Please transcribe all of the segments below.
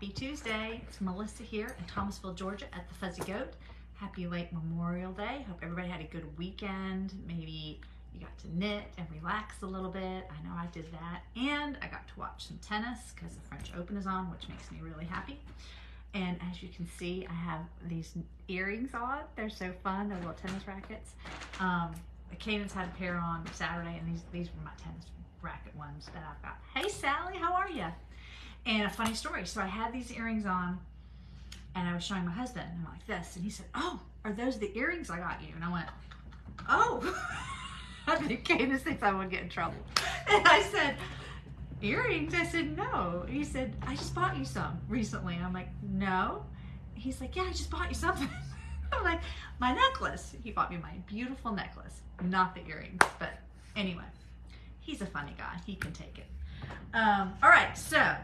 Happy Tuesday. It's Melissa here in Thomasville, Georgia at the Fuzzy Goat. Happy late Memorial Day. Hope everybody had a good weekend. Maybe you got to knit and relax a little bit. I know I did that. And I got to watch some tennis because the French Open is on, which makes me really happy. And as you can see, I have these earrings on. They're so fun. They're little tennis rackets. Caden's had a pair on Saturday, and these were my tennis racket ones that I've got. Hey Sally, how are you? And a funny story. So I had these earrings on, and I was showing my husband, and I'm like this, and he said, "Oh, are those the earrings I got you?" And I went, "Oh." I think Caden thinks I would get in trouble. And I said, "Earrings?" I said, "No." He said, "I just bought you some recently." I'm like, "No." He's like, "Yeah, I just bought you something." I'm like, "My necklace." He bought me my beautiful necklace, not the earrings. But anyway, he's a funny guy. He can take it. All right, so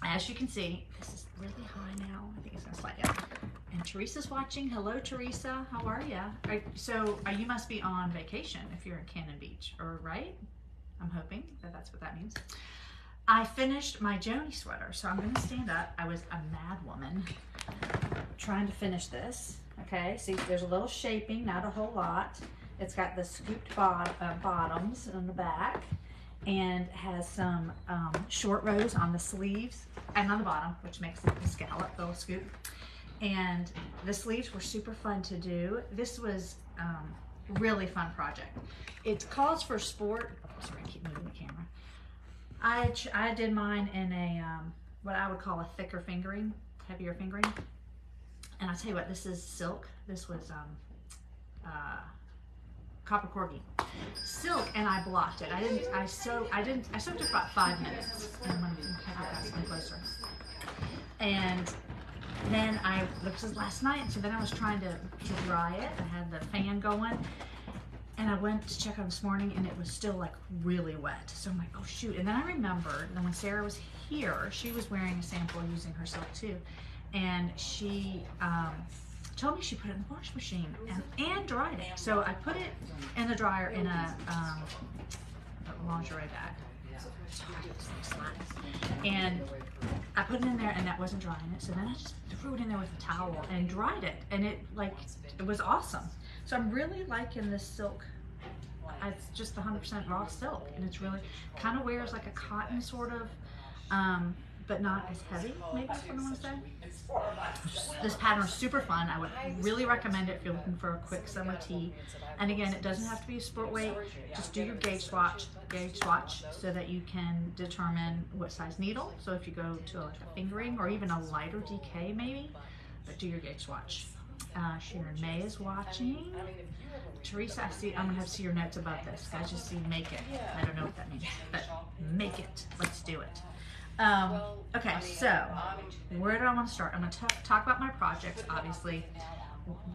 as you can see, this is really high now. I think it's gonna slide down. And Teresa's watching. Hello, Teresa. How are you? You must be on vacation if you're in Cannon Beach, or right? I'm hoping that that's what that means. I finished my Joni sweater, so I'm gonna stand up. I was a mad woman trying to finish this. Okay, see, there's a little shaping, not a whole lot. It's got the scooped bottoms on the back, and has some short rows on the sleeves and on the bottom, which makes it the scallop, little scoop. And the sleeves were super fun to do. This was really fun project. It calls for sport. Sorry, I keep moving the camera. I did mine in a what I would call a thicker fingering, heavier fingering. And I'll tell you what, this is silk. This was copper corgi silk, and I blocked it. I soaked it for about 5 minutes. And I'm gonna have you guys come closer. And then this was last night, so then I was trying to dry it. I had the fan going, and I went to check on this morning, and it was still like really wet. So I'm like, oh shoot. And then I remembered that when Sarah was here, she was wearing a sample using her silk too. And she told me she put it in the wash machine and dried it. So I put it in the dryer in a lingerie bag. And I put it in there, and that wasn't drying it. So then I just threw it in there with a towel and dried it, and it was awesome. So I'm really liking this silk. It's just 100% raw silk, and it's really kind of wears like a cotton sort of, but not as heavy, maybe that's what I want to say. This pattern is super fun. I would really recommend it if you're looking for a quick summer tee. And again, it doesn't have to be a sport weight. Just do your gauge swatch so that you can determine what size needle. So if you go to like a fingering or even a lighter DK maybe, but do your gauge swatch. Sharon May is watching. Teresa, I see, I'm gonna have to see your notes about this. I just see make it. I don't know what that means, but make it. Let's do it. Okay, so where do I want to start? I'm going to talk about my projects. Obviously,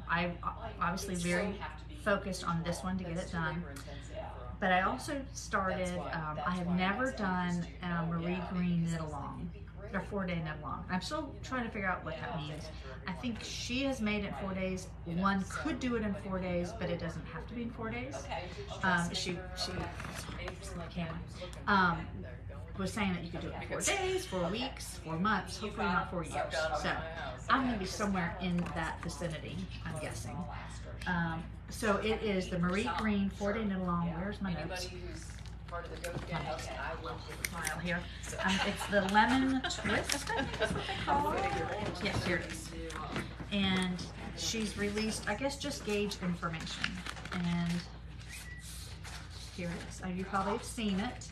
I'm obviously very focused on this one to get it done. But I also started, I have never done Marie Green knit along, or 4-day knit along. I'm still trying to figure out what that means. I think she has made it 4 days. One could do it in 4 days, but it doesn't have to be in 4 days. She was saying that you could do it in 4 days, 4 weeks, 4 months, hopefully not 4 years. So I'm going to be somewhere in that vicinity, I'm guessing. So it is the Marie Green 4-day knit along. Where's my notes? File here. It's the Lemon Twist, I think is what they call it. Yes, here it is. And she's released, I guess, just gauge information. And here it is. You probably have seen it.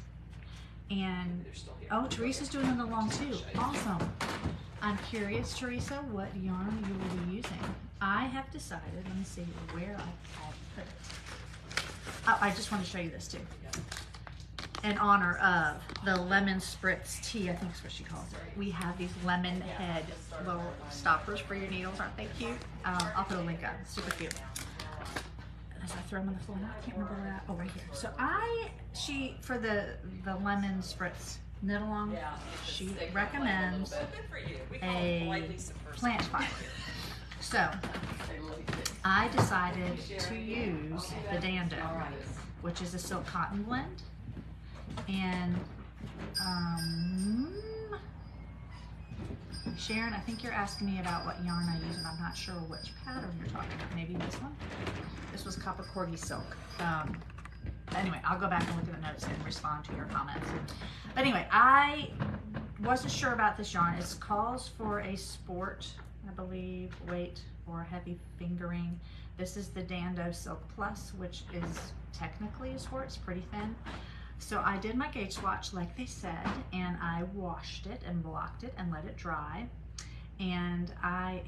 And oh, Teresa's doing it along too. Awesome. I'm curious, Teresa, what yarn you will be using. I have decided, let me see where I'll put it. Oh, I just want to show you this too. In honor of the lemon spritz tea, I think is what she calls it. We have these lemon head little stoppers for your needles. Aren't they cute? I'll put a link up. Super cute. As I throw them on the floor, I can't remember where that. Oh, right here. So for the lemon spritz knit along, she recommends a plant fiber. So I decided to use the Dando, which is a silk cotton blend, and Sharon, I think you're asking me about what yarn I use, and I'm not sure which pattern you're talking about. Maybe this one? This was Copper Corgi Silk. Anyway, I'll go back and look at the notes and respond to your comments. But anyway, I wasn't sure about this yarn. It calls for a sport, I believe, weight or heavy fingering. This is the Dando Silk Plus, which is technically a sport. It's pretty thin. So I did my gauge swatch like they said, and I washed it and blocked it and let it dry. And I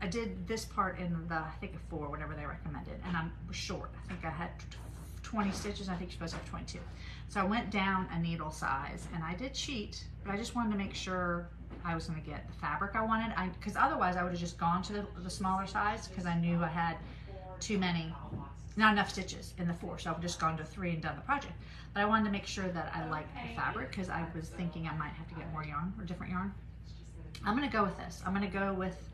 did this part in the, I think, a 4, whatever they recommended, and I'm short. I think I had 20 stitches. I think you're supposed to have 22. So I went down a needle size, and I did cheat, but I just wanted to make sure I was going to get the fabric I wanted. Because otherwise I would have just gone to the smaller size, because I knew I had too many, not enough stitches in the 4, so I would have just gone to 3 and done the project. But I wanted to make sure that I liked the fabric, because I was thinking I might have to get more yarn or different yarn. I'm going to go with this. I'm going to go with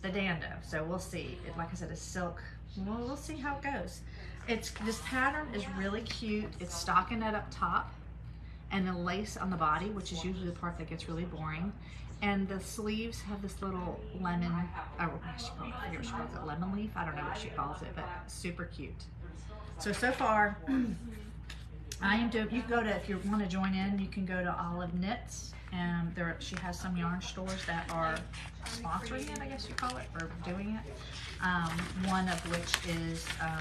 the Dando. So we'll see. Like I said, it's silk. Well, we'll see how it goes. This pattern is really cute. It's stockinette up top and the lace on the body, which is usually the part that gets really boring. And the sleeves have this little lemon, I forget what she calls it, lemon leaf? I don't know what she calls it, but super cute. So far, I am doing, you can go to, if you want to join in, you can go to Olive Knits, and she has some yarn stores that are sponsoring it, I guess you call it, or doing it. One of which is, oh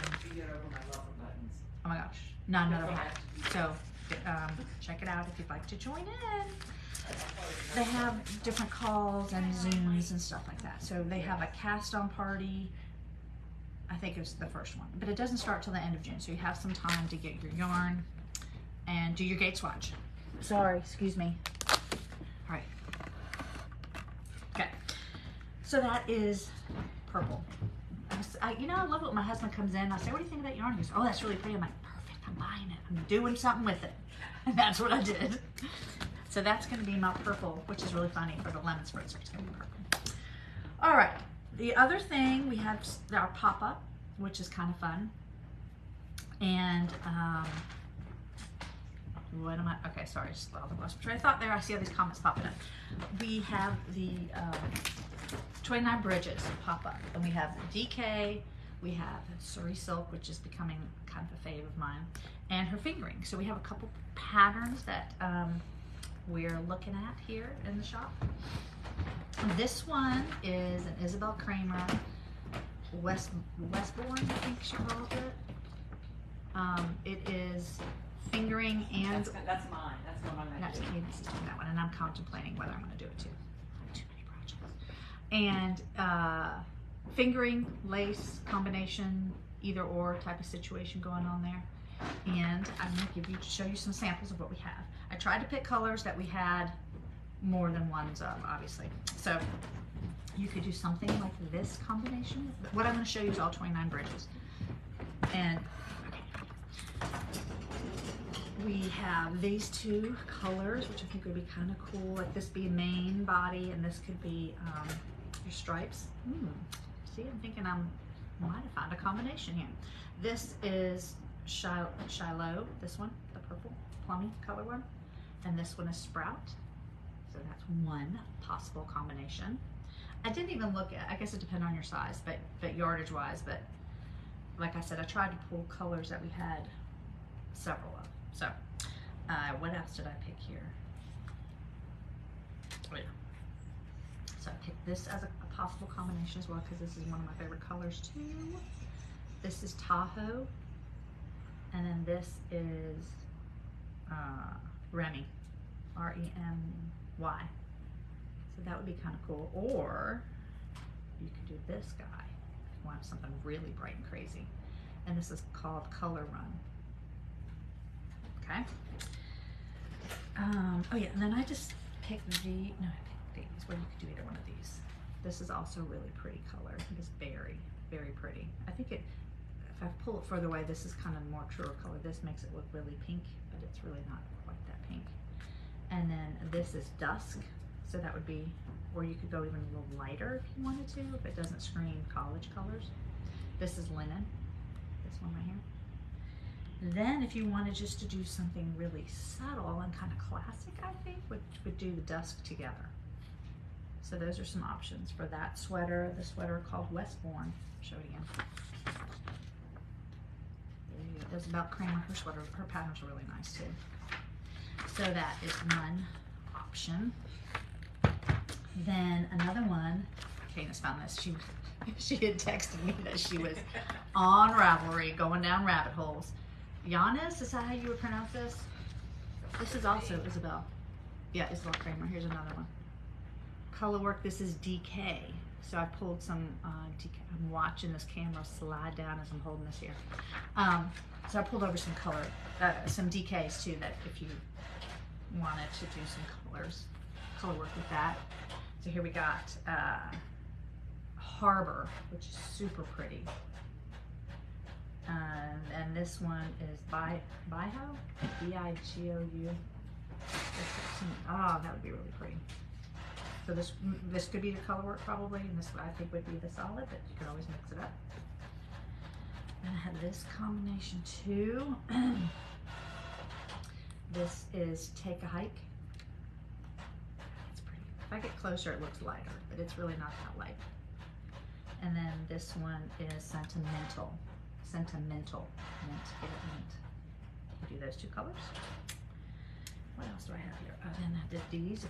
my gosh, Not Another Hat. So check it out if you'd like to join in. They have different calls and Zooms and stuff like that. So they have a cast on party. I think it was the first one, but it doesn't start till the end of June. So you have some time to get your yarn and do your gauge swatch. Sorry, excuse me. All right. Okay. So that is purple. You know, I love it when my husband comes in. I say, what do you think of that yarn? He goes, oh, that's really pretty. I'm like, perfect. I'm buying it. I'm doing something with it. And that's what I did. So that's going to be my purple, which is really funny for the lemon spritzer. It's going to be purple. All right. The other thing, we have our pop-up, which is kind of fun. And what am I? Okay, sorry. Just lost my train of thought there. I see all these comments popping up. We have the 29 Bridges pop-up. And we have DK. We have Surrey Silk, which is becoming kind of a fave of mine. And her fingering. So we have a couple patterns that we're looking at here in the shop. This one is an Isabel Kramer Westbourne, I think she calls it. It is fingering and... That's mine. That's the one I'm That's Cadence is doing that one, and I'm contemplating whether I'm going to do it too. I have too many projects. And fingering, lace, combination, either or type of situation going on there. And I'm going to show you some samples of what we have. I tried to pick colors that we had more than ones of, obviously. So you could do something like this combination. What I'm going to show you is all 29 Bridges. And we have these two colors, which I think would be kind of cool. Like this be main body, and this could be your stripes. See, I'm thinking I might have found a combination here. This is Shiloh, this one, the purple plummy color one, and this one is Sprout. So that's one possible combination. I didn't even look at, I guess it depends on your size, but yardage wise, but like I said, I tried to pull colors that we had several of. So what else did I pick here? Oh yeah. So I picked this as a possible combination as well, because this is one of my favorite colors too. This is Tahoe. And then this is Remy, R-E-M-Y. So that would be kind of cool. Or you could do this guy if you want something really bright and crazy. And this is called Color Run. Okay. Oh yeah, and then I just picked I picked these, where you could do either one of these. This is also really pretty color. I think it's very, very pretty. I think if I pull it further away, this is kind of more truer color. This makes it look really pink, but it's really not quite that pink. And then this is Dusk, so that would be, or you could go even a little lighter if you wanted to, if it doesn't scream college colors. This is Linen, this one right here. Then if you wanted just to do something really subtle and kind of classic, I think, would do the dusk together. So those are some options for that sweater, the sweater called Westbourne. Show it again. There you go. Isabel Kramer, her sweater, her patterns are really nice too. So that is one option. Then another one, Candace found this. She had texted me that she was on Ravelry, going down rabbit holes. Giannis, is that how you would pronounce this? This is also Isabel. Yeah, Isabel Kramer. Here's another one. Color work, this is DK. So I pulled some DK. I'm watching this camera slide down as I'm holding this here. So I pulled over some color, some DKs too, that if you wanted to do some color work with that. So here we got Harbor, which is super pretty. And this one is Bigo, B-I-G-O-U. Oh, that would be really pretty. So this could be the color work probably, and this I think would be the solid, but you could always mix it up. And I have this combination too. This is Take a Hike. It's pretty. If I get closer, it looks lighter, but it's really not that light. And then this one is Sentimental. Sentimental mint. Get it mint. You do those two colors. What else do I have here? Oh, then I did these.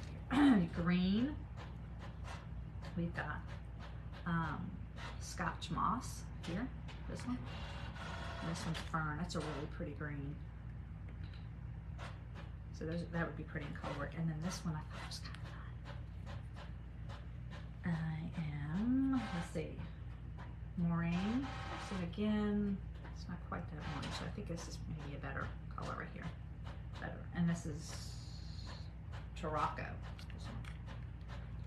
Green. We've got Scotch Moss here. This one. And this one's Fern. That's a really pretty green. So that would be pretty in color work. And then this one I thought was kind of fun. I am, let's see, Moraine. So again, it's not quite that orange, so I think this is maybe a better color right here. Better. And this is Tarocco. This one.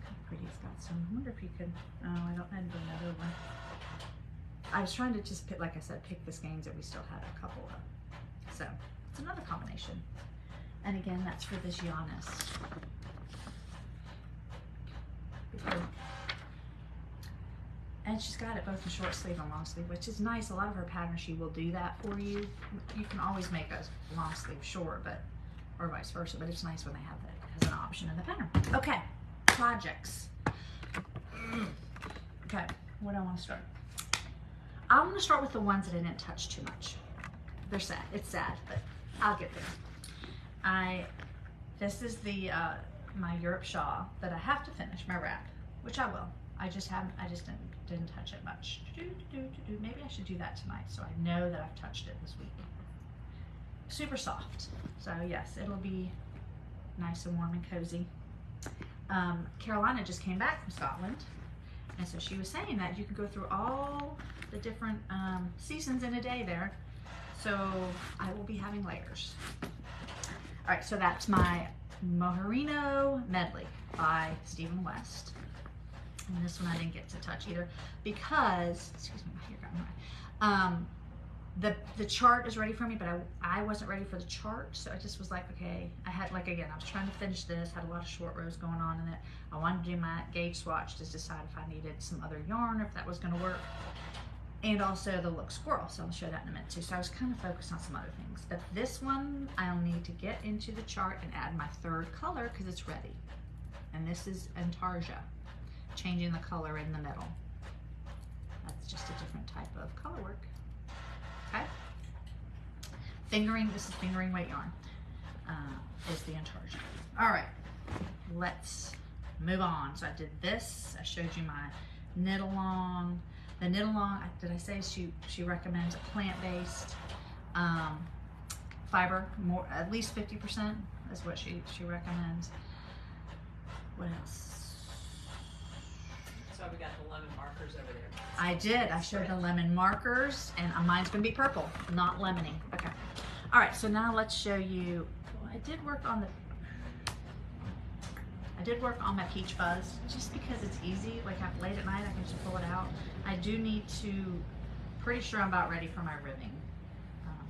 Kind of pretty. It's got some, I wonder if you could, oh, I don't know, another one. I was trying to just pick, like I said, pick the skeins that we still had a couple of. So it's another combination. And again, that's for this Giannis. And she's got it both in short sleeve and long sleeve, which is nice. A lot of her patterns, she will do that for you. You can always make a long sleeve short, or vice versa, but it's nice when they have that as an option in the pattern. Okay, projects. Okay, where do I want to start? I want to start with the ones that I didn't touch too much. They're sad. It's sad, but I'll get there. This is the my Europe shawl that I have to finish, my wrap, which I will. I just didn't touch it much. Maybe I should do that tonight so I know that I've touched it this week. Super soft. So yes, it'll be nice and warm and cozy. Carolina just came back from Scotland, and so she was saying that you can go through all the different seasons in a day there. So I will be having layers. All right, so that's my Moherino Medley by Stephen West. And this one I didn't get to touch either because, excuse me, my hair got in my eye. The chart is ready for me, but I wasn't ready for the chart, so I just was like, okay, I had, like, again, I was trying to finish this, had a lot of short rows going on in it. I wanted to do my gauge swatch to decide if I needed some other yarn, or if that was going to work. And also the Look Squirrel, so I'll show that in a minute too. So I was kind of focused on some other things. But this one, I'll need to get into the chart and add my third color because it's ready. And this is Antarja, changing the color in the middle. That's just a different type of color work. Okay? Fingering, this is fingering weight yarn, is the Antarja. All right, let's move on. So I did this, I showed you my knit along. The knit along, did I say she recommends a plant-based fiber, more at least 50% is what she recommends. What else? So we got the lemon markers over there. I did. I showed the lemon markers, and mine's gonna be purple, not lemony. Okay. All right. So now let's show you. Well, I did work on my Peach Fuzz just because it's easy. Like late at night, I can just pull it out. I do need to. Pretty sure I'm about ready for my ribbing,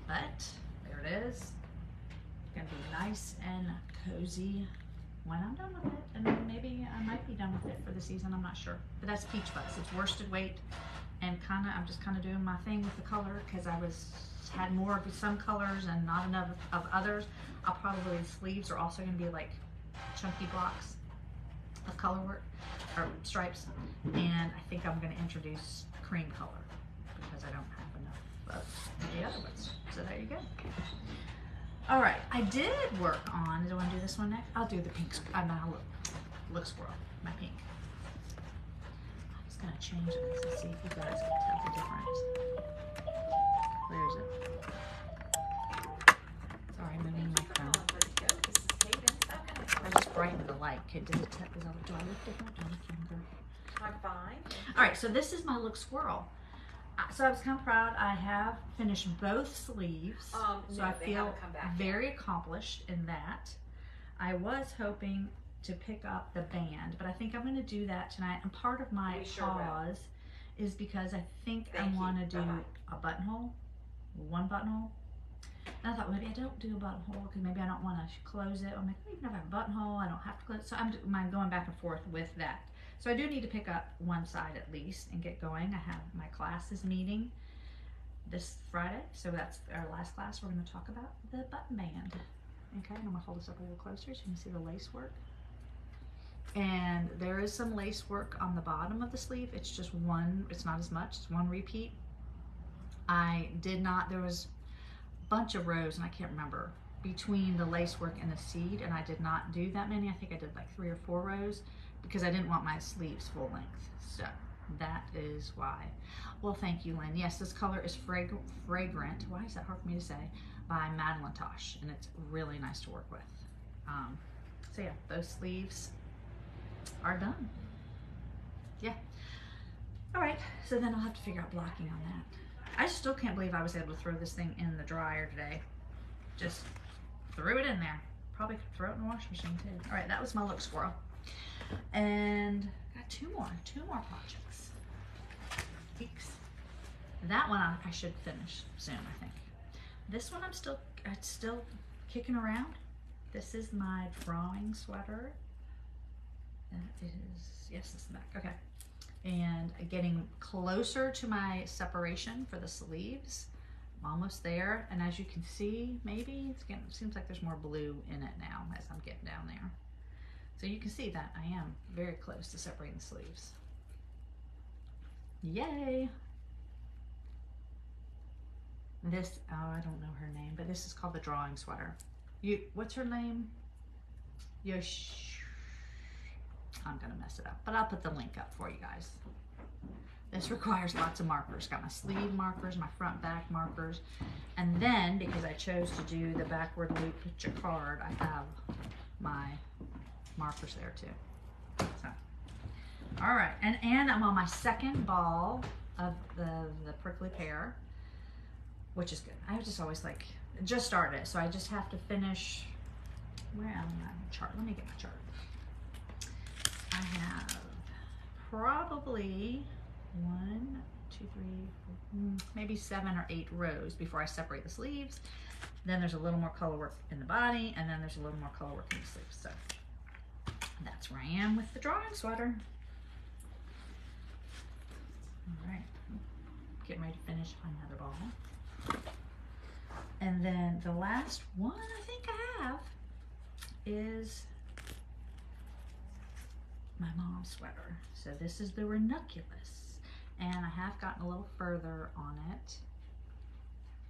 but there it is. It's gonna be nice and cozy when I'm done with it, and maybe I might be done with it for the season. I'm not sure, but that's Peach Fuzz. It's worsted weight, and I'm just kind of doing my thing with the color because had more of some colors and not enough of others. I'll probably, the sleeves are also going to be like chunky blocks of color work or stripes, and I think I'm going to introduce cream color because I don't have enough of the other ones. So there you go. All right, I did work on, do I want to do this one next? I'll do the pink, look squirrel, my pink. I'm just gonna change this and see if you guys can tell the difference. Where is it? Sorry, moving my phone. I just brightened the light. Okay, do I look different? Do I look younger? I'm fine. All right, so this is my look squirrel. So I was kind of proud. I have finished both sleeves, so no, I they feel haven't come back very accomplished in that. I was hoping to pick up the band, but I think I'm going to do that tonight. And part of my We sure will. pause is because I think I Thank you. want to do Bye-bye. a buttonhole, one buttonhole. And I thought, well, maybe I don't do a buttonhole because maybe I don't want to close it. I'm like, well, even if I have a buttonhole, I don't have to close it. So I'm going back and forth with that. So I do need to pick up one side at least and get going. I have my classes meeting this Friday, so that's our last class. We're going to talk about the button band. Okay, and I'm going to hold this up a little closer so you can see the lace work. And there is some lace work on the bottom of the sleeve. It's just one, it's not as much, it's one repeat. There was a bunch of rows, and I can't remember, between the lace work and the seed, and I did not do that many. I think I did like 3 or 4 rows because I didn't want my sleeves full length. So that is why. Well, thank you, Lynn. Yes, this color is Fragrant. Why is that hard for me to say? By Madeline Tosh, and it's really nice to work with. So yeah, those sleeves are done. Yeah. All right, so then I'll have to figure out blocking on that. I still can't believe I was able to throw this thing in the dryer today. Just threw it in there. Probably could throw it in the washing machine too. All right, that was my look squirrel. And got two more projects. Weeks. That one I should finish soon, I think. This one it's still kicking around. This is my drawing sweater. That is, yes, this is the back, okay. And getting closer to my separation for the sleeves. I'm almost there, and as you can see, maybe it seems like there's more blue in it now as I'm getting down there. So you can see that I am very close to separating the sleeves. Yay! This, oh, I don't know her name, but this is called the drawing sweater. What's her name? I'm gonna mess it up, but I'll put the link up for you guys. This requires lots of markers. Got my sleeve markers, my front back markers, and then because I chose to do the backward loop jacquard, I have my markers there too. So, all right, and I'm on my second ball of the prickly pear, which is good. I just always just started it, so I just have to finish. Where am I? Chart. Let me get my chart. I have probably 1, 2, 3, 4, maybe 7 or 8 rows before I separate the sleeves. Then there's a little more color work in the body, and then there's a little more color work in the sleeves. So that's where I am with the drawing sweater. All right, getting ready to finish another ball. And then the last one I think I have is my mom's sweater. So this is the ranunculus, and I have gotten a little further on it.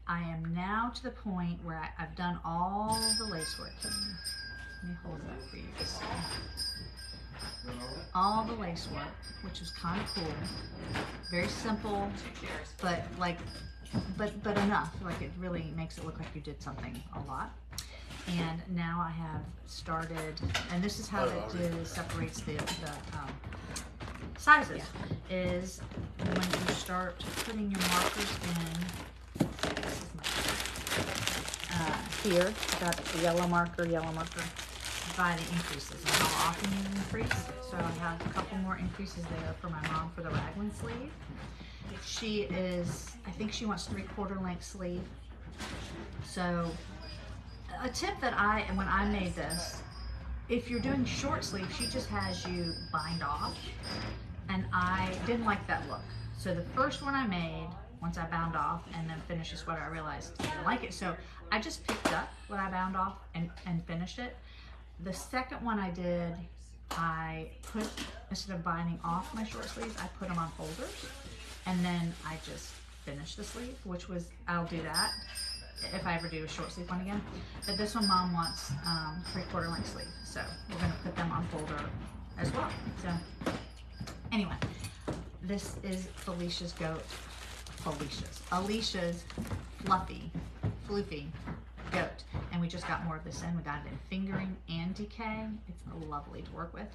I am now to the point where I've done all the lace work. Let me hold it up for you to see. All the lace work, which is kind of cool. Very simple, but but enough. Like it really makes it look like you did something a lot. And now I have started, and this is how it separates the sizes, is when you start putting your markers in, here, I got the yellow marker, by the increases and how often you increase. So I have a couple more increases there for my mom for the raglan sleeve. She is, I think she wants 3/4 length sleeve. So a tip that when I made this, if you're doing short sleeve, she just has you bind off, and I didn't like that look. So the first one I made, once I bound off and then finished the sweater, I realized I didn't like it. So I just picked up what I bound off and finished it. The second one I did, I put, instead of binding off my short sleeves, I put them on folders. And then I just finished the sleeve, which was, I'll do that if I ever do a short sleeve one again. But this one Mom wants 3/4 length sleeve. So we're gonna put them on folder as well. So anyway, this is Alicia's floofy goat. And we just got more of this in. We got it in fingering and decay. It's lovely to work with.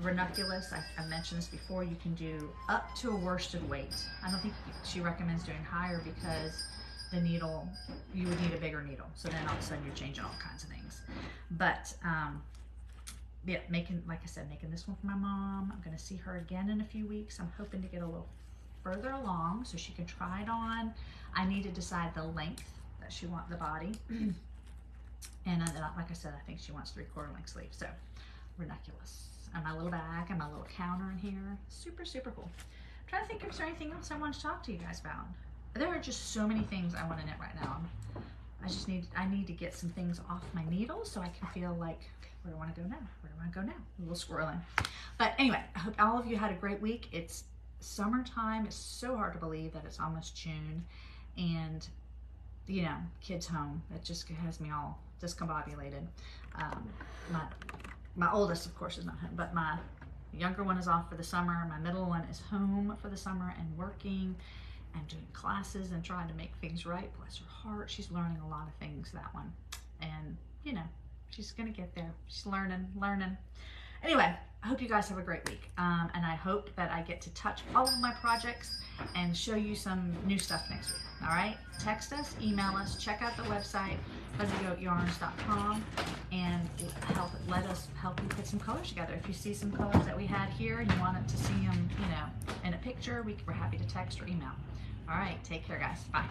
Ranunculus, I mentioned this before, you can do up to a worsted weight. I don't think she recommends doing higher because the needle, you would need a bigger needle. So then all of a sudden you're changing all kinds of things. But yeah, like I said, making this one for my mom. I'm gonna see her again in a few weeks. I'm hoping to get a little further along so she can try it on. I need to decide the length that she wants the body. And like I said, I think she wants 3/4 length sleeve. So ranunculus. And my little bag and my little counter in here. Super, super cool. I'm trying to think if there's anything else I want to talk to you guys about. There are just so many things I want to knit right now. I need to get some things off my needle so I can feel like, okay, where do I want to go now? Where do I go now? A little squirreling. But anyway, I hope all of you had a great week. It's summertime. It's so hard to believe that it's almost June. And, you know, kids home. It just has me all discombobulated. My oldest, of course, is not home, but my younger one is off for the summer. My middle one is home for the summer and working and doing classes and trying to make things right. Bless her heart. She's learning a lot of things, that one. And, you know, she's going to get there. She's learning. Anyway, I hope you guys have a great week. And I hope that I get to touch all of my projects and show you some new stuff next week. All right? Text us, email us, check out the website, fuzzygoatyarns.com, and let us help you put some colors together. If you see some colors that we had here and you wanted to see them, you know, in a picture, we're happy to text or email. All right, take care, guys. Bye.